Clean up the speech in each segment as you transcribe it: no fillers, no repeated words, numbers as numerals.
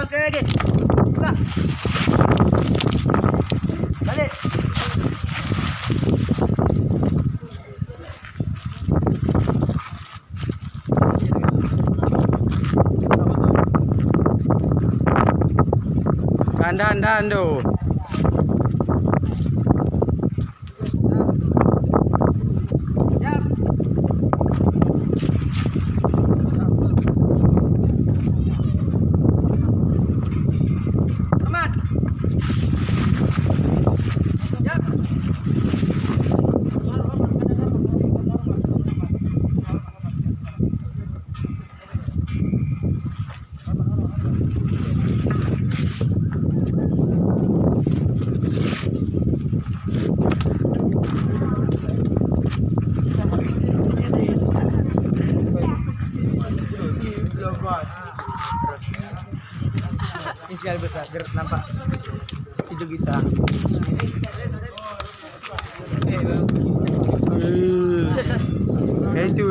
Sekali lagi. Buka. Balik. Dahan tu. Ini sekali besar, biar nampak hijau kita. Itu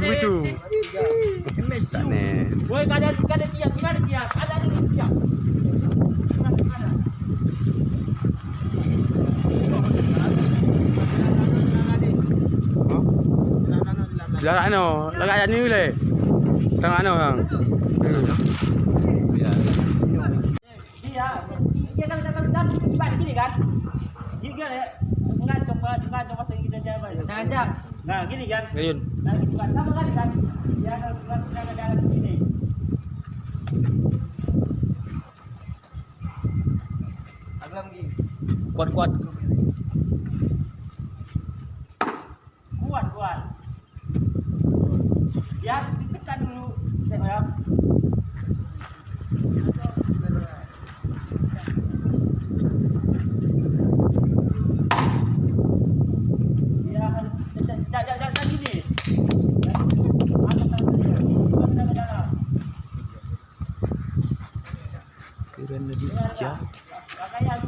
ibu tu. Tak ni. Woi, kada siap, gimana siap? Ada dulu siap. Jarak ano? Lagak ni le. Tengah ano bang? Iya kan gimana gini kan? Gini kan ya. Ngancong bahasa Inggris siapa ya? Jangan. Nah, gini kan. Ayun. Nah, gitu kan. Sama kali kan. Ya kalau jalan begini. Abang gini. Kuat. Kuat. Ya, ditekan dulu. Tengok ya. Jangan gini. Keren lebih jauh. Makanya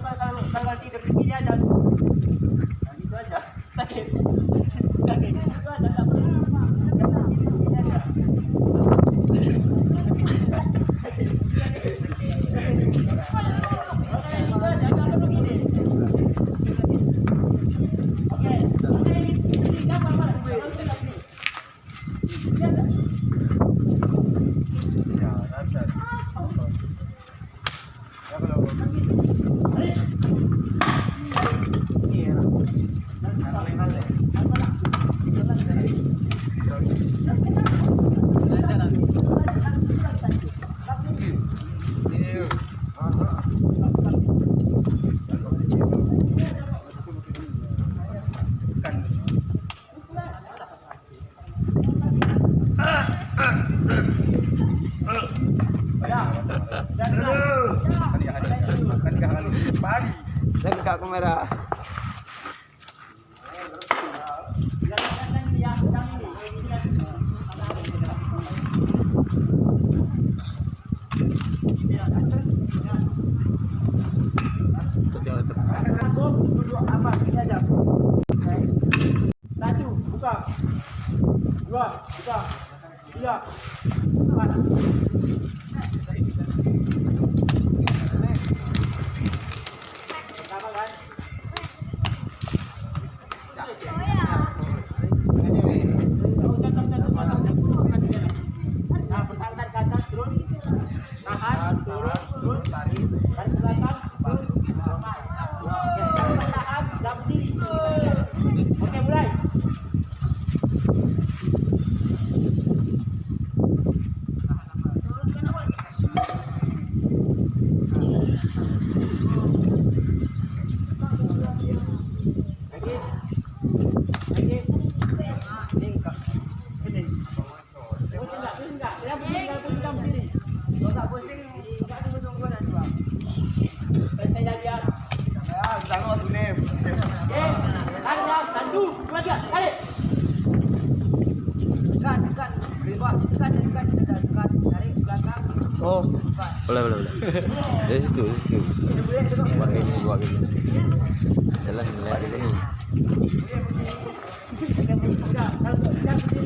kalau tidur di sini aja. Nah, gitu aja. Sakit. Itu aja enggak perlu. Gini aja. Dan buka kamera. Satu, buka. Dua, buka. Tiga, empat. Sama kan? Nah, berangkat ke atas terus. Tahan, turun, terus tarik ke belakang, terus. Oke, tahan, jam diri. Oke, mulai. aja, tarik. Dekat. Beri gua. Dekat. Tarik belakang. Oh. Boleh. Dari situ. Buat kayak gini, Jalan melihat ini. Jangan berdiri.